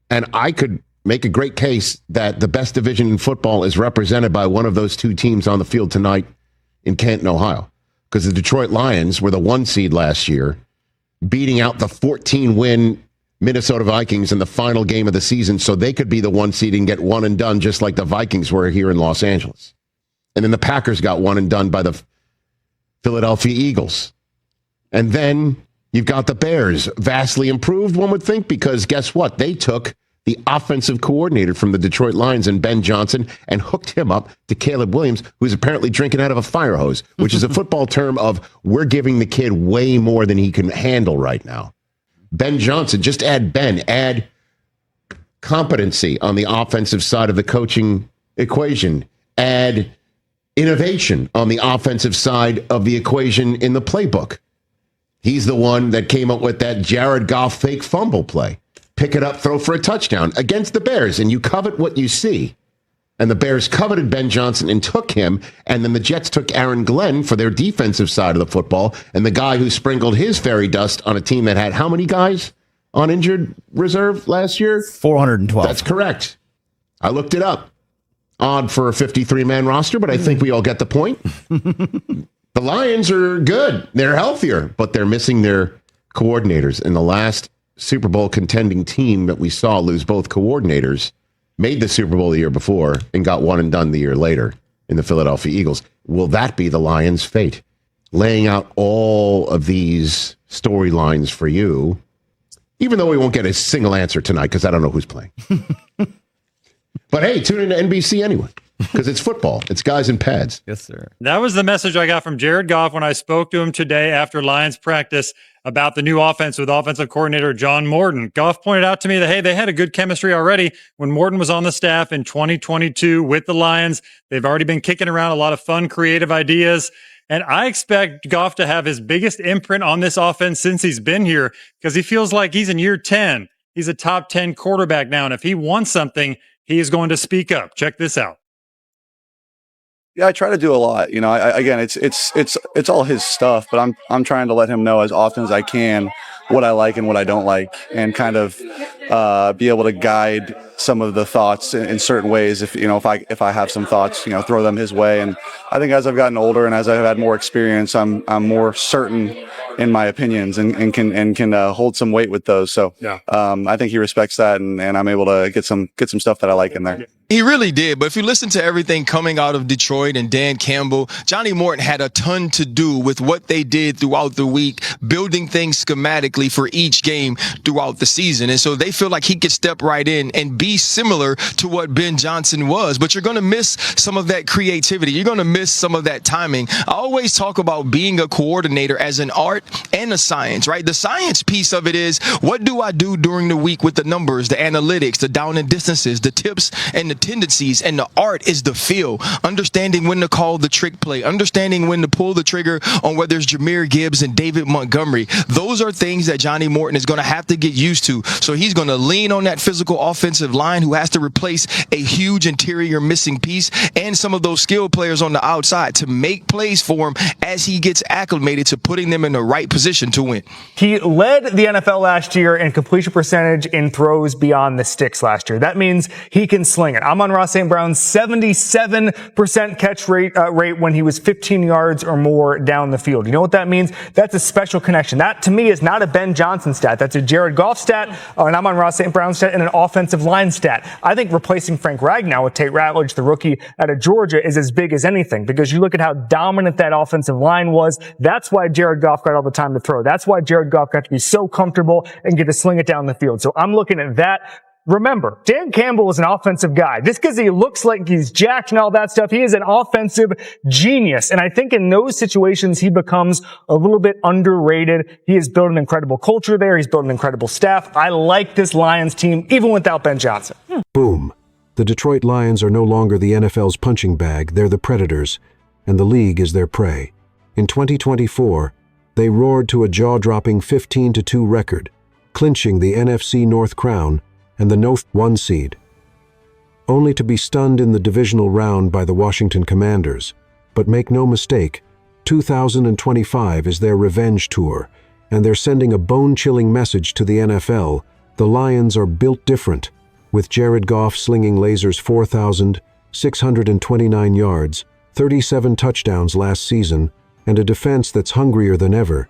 And I could make a great case that the best division in football is represented by one of those two teams on the field tonight in Canton, Ohio. Because the Detroit Lions were the 1 seed last year, beating out the 14-win Minnesota Vikings in the final game of the season so they could be the 1 seed and get one and done just like the Vikings were here in Los Angeles. And then the Packers got one and done by the Philadelphia Eagles. And then you've got the Bears, vastly improved, one would think, because guess what? They took the offensive coordinator from the Detroit Lions and Ben Johnson and hooked him up to Caleb Williams, who's apparently drinking out of a fire hose, which is a football term of we're giving the kid way more than he can handle right now. Ben Johnson, just add Ben, add competency on the offensive side of the coaching equation, add innovation on the offensive side of the equation in the playbook. He's the one that came up with that Jared Goff fake fumble play. Pick it up, throw for a touchdown against the Bears, and you covet what you see. And the Bears coveted Ben Johnson and took him, and then the Jets took Aaron Glenn for their defensive side of the football, and the guy who sprinkled his fairy dust on a team that had how many guys on injured reserve last year? 412. That's correct. I looked it up. Odd for a 53-man roster, but I think we all get the point. The Lions are good. They're healthier, but they're missing their coordinators. In the last Super Bowl contending team that we saw lose both coordinators made the Super Bowl the year before and got one and done the year later in the Philadelphia Eagles. Will that be the Lions' fate? Laying out all of these storylines for you, even though we won't get a single answer tonight because I don't know who's playing. But hey, tune into NBC anyway, because it's football. It's guys in pads. Yes, sir. That was the message I got from Jared Goff when I spoke to him today after Lions practice about the new offense with offensive coordinator John Morton. Goff pointed out to me that, hey, they had a good chemistry already when Morton was on the staff in 2022 with the Lions. They've already been kicking around a lot of fun, creative ideas. And I expect Goff to have his biggest imprint on this offense since he's been here because he feels like he's in year 10. He's a top 10 quarterback now. And if he wants something, he is going to speak up. Check this out. Yeah, I try to do a lot. You know, again, it's all his stuff, but I'm trying to let him know as often as I can what I like and what I don't like, and kind of be able to guide some of the thoughts in certain ways. If I have some thoughts, throw them his way. And I think as I've gotten older and as I've had more experience, I'm more certain in my opinions and can hold some weight with those. So yeah. I think he respects that, and I'm able to get some stuff that I like in there. He really did. But if you listen to everything coming out of Detroit and Dan Campbell, Johnny Morton had a ton to do with what they did throughout the week, building things schematically for each game throughout the season. And so they feel like he could step right in and be similar to what Ben Johnson was. But you're going to miss some of that creativity. You're going to miss some of that timing. I always talk about being a coordinator as an art and a science, right? The science piece of it is, what do I do during the week with the numbers, the analytics, the down and distances, the tips and the tendencies, and the art is the feel, understanding when to call the trick play, understanding when to pull the trigger on whether it's Jahmyr Gibbs and David Montgomery. Those are things that Johnny Morton is going to have to get used to. So he's going to lean on that physical offensive line who has to replace a huge interior missing piece and some of those skilled players on the outside to make plays for him as he gets acclimated to putting them in the right position to win. He led the NFL last year in completion percentage in throws beyond the sticks last year. That means he can sling it. Amon-Ra St. Brown's 77% catch rate when he was 15 yards or more down the field. You know what that means? That's a special connection. That, to me, is not a Ben Johnson stat. That's a Jared Goff stat, an Amon-Ra St. Brown stat, and an offensive line stat. I think replacing Frank Ragnow with Tate Ratledge, the rookie out of Georgia, is as big as anything, because you look at how dominant that offensive line was. That's why Jared Goff got all the time to throw. That's why Jared Goff got to be so comfortable and get to sling it down the field. So I'm looking at that. Remember, Dan Campbell is an offensive guy. Just because he looks like he's jacked and all that stuff, he is an offensive genius. And I think in those situations, he becomes a little bit underrated. He has built an incredible culture there. He's built an incredible staff. I like this Lions team, even without Ben Johnson. Boom. The Detroit Lions are no longer the NFL's punching bag. They're the Predators, and the league is their prey. In 2024, they roared to a jaw-dropping 15-2 record, clinching the NFC North crown and the No. 1 seed, only to be stunned in the divisional round by the Washington Commanders. But make no mistake, 2025 is their revenge tour, and they're sending a bone-chilling message to the NFL. The Lions are built different. with Jared Goff slinging lasers 4,629 yards, 37 touchdowns last season, and a defense that's hungrier than ever.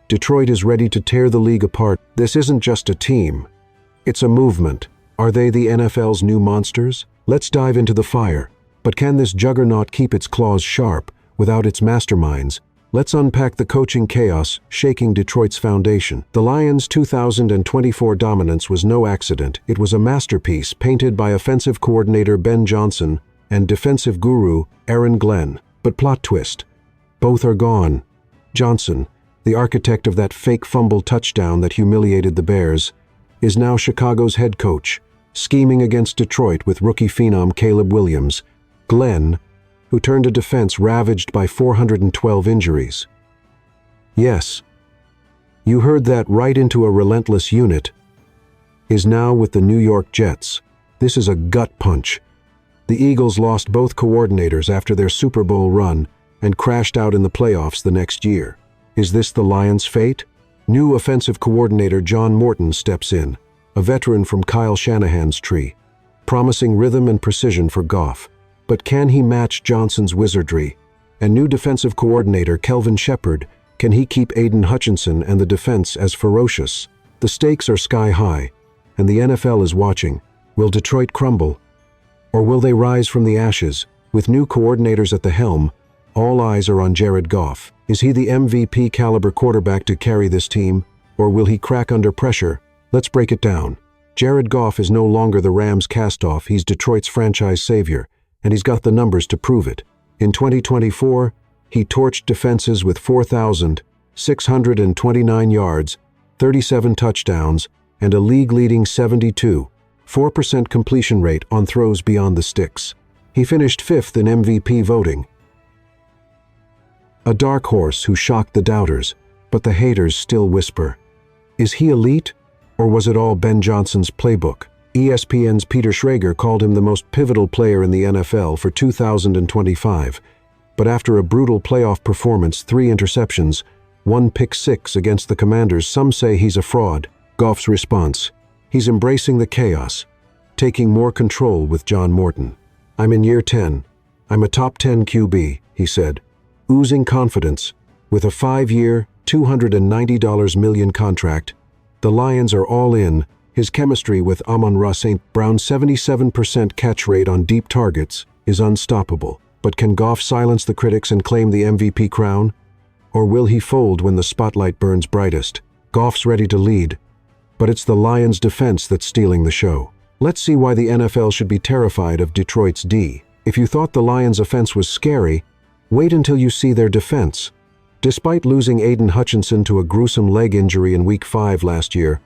Detroit is ready to tear the league apart. This isn't just a team. It's a movement. Are they the NFL's new monsters? Let's dive into the fire. But can this juggernaut keep its claws sharp without its masterminds? Let's unpack the coaching chaos shaking Detroit's foundation. The Lions' 2024 dominance was no accident. It was a masterpiece painted by offensive coordinator Ben Johnson and defensive guru Aaron Glenn. But plot twist. Both are gone. Johnson, the architect of that fake fumble touchdown that humiliated the Bears, is now Chicago's head coach, scheming against Detroit with rookie phenom Caleb Williams. Glenn, who turned a defense ravaged by 412 injuries. Yes, you heard that right, into a relentless unit, is now with the New York Jets. This is a gut punch. The Eagles lost both coordinators after their Super Bowl run and crashed out in the playoffs the next year. Is this the Lions' fate? New offensive coordinator John Morton steps in, a veteran from Kyle Shanahan's tree, promising rhythm and precision for Goff. But can he match Johnson's wizardry? And new defensive coordinator Kelvin Shepard, can he keep Aiden Hutchinson and the defense as ferocious? The stakes are sky high, and the NFL is watching. Will Detroit crumble? Or will they rise from the ashes? With new coordinators at the helm, all eyes are on Jared Goff. Is he the MVP caliber quarterback to carry this team, or will he crack under pressure? Let's break it down. Jared Goff is no longer the Rams' cast-off. He's Detroit's franchise savior, and he's got the numbers to prove it. In 2024, he torched defenses with 4,629 yards, 37 touchdowns, and a league-leading 72.4% completion rate on throws beyond the sticks. He finished 5th in MVP voting. A dark horse who shocked the doubters, but the haters still whisper. Is he elite, or was it all Ben Johnson's playbook? ESPN's Peter Schrager called him the most pivotal player in the NFL for 2025. But after a brutal playoff performance, 3 interceptions, 1 pick six against the Commanders, some say he's a fraud. Goff's response: he's embracing the chaos, taking more control with John Morton. I'm in year 10. I'm a top 10 QB, he said, oozing confidence. With a 5-year, $290 million contract, the Lions are all in. His chemistry with Amon-Ra St. Brown's 77% catch rate on deep targets is unstoppable. But can Goff silence the critics and claim the MVP crown? Or will he fold when the spotlight burns brightest? Goff's ready to lead, but it's the Lions' defense that's stealing the show. Let's see why the NFL should be terrified of Detroit's D. If you thought the Lions' offense was scary, wait until you see their defense. Despite losing Aiden Hutchinson to a gruesome leg injury in Week 5 last year,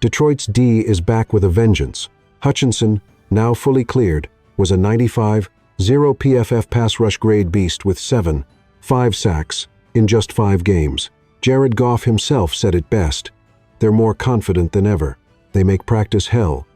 Detroit's D is back with a vengeance. Hutchinson, now fully cleared, was a 95.0 PFF pass rush grade beast with 7.5 sacks in just 5 games. Jared Goff himself said it best. They're more confident than ever. They make practice hell.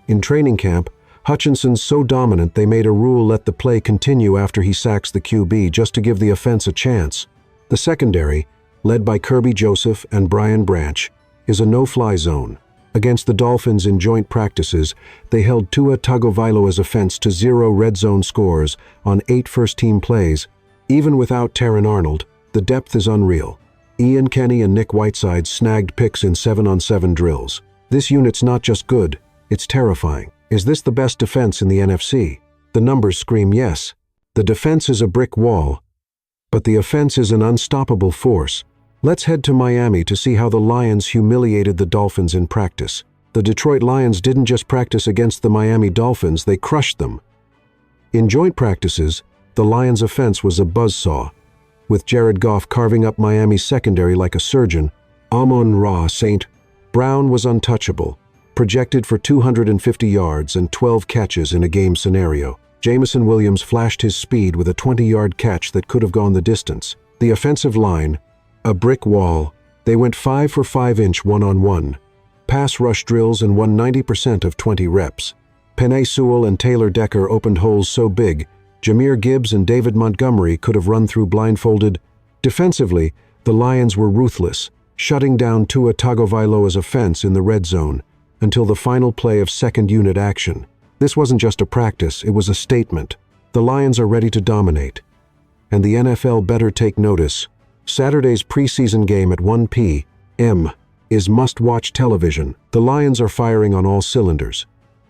In training camp, Hutchinson's so dominant they made a rule: let the play continue after he sacks the QB, just to give the offense a chance. The secondary, led by Kirby Joseph and Brian Branch, is a no-fly zone. Against the Dolphins in joint practices, they held Tua Tagovailoa's offense to 0 red zone scores on 8 first-team plays. Even without Terran Arnold, the depth is unreal. Ian Kenny and Nick Whiteside snagged picks in 7-on-7 drills. This unit's not just good, it's terrifying. Is this the best defense in the NFC? The numbers scream yes. The defense is a brick wall, but the offense is an unstoppable force. Let's head to Miami to see how the Lions humiliated the Dolphins in practice. The Detroit Lions didn't just practice against the Miami Dolphins, they crushed them. In joint practices, the Lions' offense was a buzzsaw, with Jared Goff carving up Miami's secondary like a surgeon. Amon-Ra St. Brown was untouchable, projected for 250 yards and 12 catches in a game scenario. Jameson Williams flashed his speed with a 20-yard catch that could have gone the distance. The offensive line, a brick wall. They went 5 for 5-inch one-on-one pass rush drills and won 90% of 20 reps. Penei Sewell and Taylor Decker opened holes so big, Jahmyr Gibbs and David Montgomery could have run through blindfolded. Defensively, the Lions were ruthless, shutting down Tua Tagovailoa's offense in the red zone. until the final play of second unit action. This wasn't just a practice, it was a statement. The Lions are ready to dominate. And the NFL better take notice. Saturday's preseason game at 1 p.m. is must-watch television. The Lions are firing on all cylinders.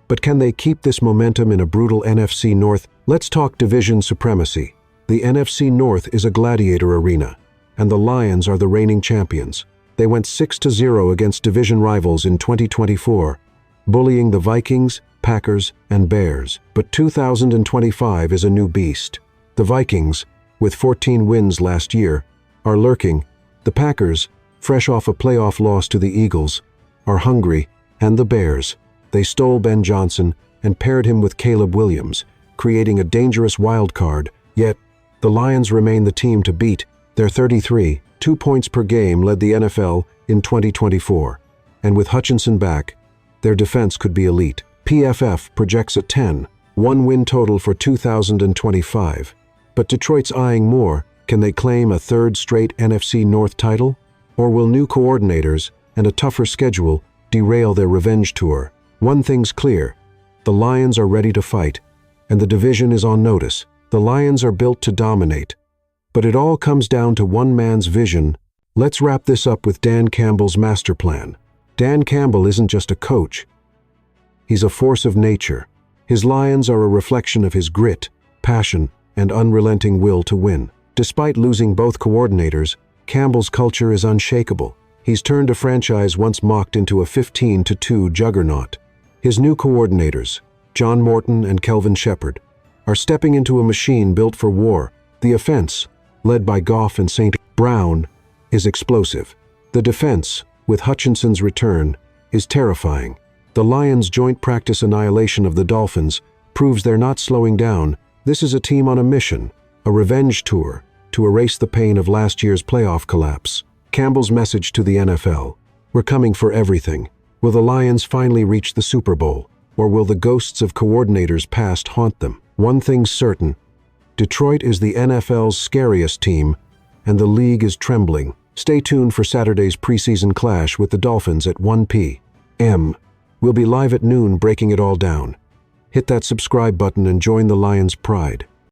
But can they keep this momentum in a brutal NFC North? Let's talk division supremacy. The NFC North is a gladiator arena, and the Lions are the reigning champions. They went 6-0 against division rivals in 2024, bullying the Vikings, Packers, and Bears. But 2025 is a new beast. The Vikings, with 14 wins last year, are lurking. The Packers, fresh off a playoff loss to the Eagles, are hungry. And the Bears, they stole Ben Johnson and paired him with Caleb Williams, creating a dangerous wild card. Yet, the Lions remain the team to beat. Their 33, 2 points per game led the NFL in 2024. And with Hutchinson back, their defense could be elite. PFF projects a 10-1 win total for 2025. But Detroit's eyeing more. Can they claim a third straight NFC North title? Or will new coordinators and a tougher schedule derail their revenge tour? One thing's clear. The Lions are ready to fight, and the division is on notice. The Lions are built to dominate. But it all comes down to one man's vision. Let's wrap this up with Dan Campbell's master plan. Dan Campbell isn't just a coach. He's a force of nature. His Lions are a reflection of his grit, passion, and unrelenting will to win. Despite losing both coordinators, Campbell's culture is unshakable. He's turned a franchise once mocked into a 15-2 juggernaut. His new coordinators, John Morton and Kelvin Shepard, are stepping into a machine built for war. The offense, led by Goff and St. Brown, is explosive. The defense, with Hutchinson's return, is terrifying. The Lions' joint practice annihilation of the Dolphins proves they're not slowing down. This is a team on a mission, a revenge tour, to erase the pain of last year's playoff collapse. Campbell's message to the NFL: we're coming for everything. Will the Lions finally reach the Super Bowl, or will the ghosts of coordinators past haunt them? One thing's certain: Detroit is the NFL's scariest team, and the league is trembling. Stay tuned for Saturday's preseason clash with the Dolphins at 1 p.m. We'll be live at noon breaking it all down. Hit that subscribe button and join the Lions' pride.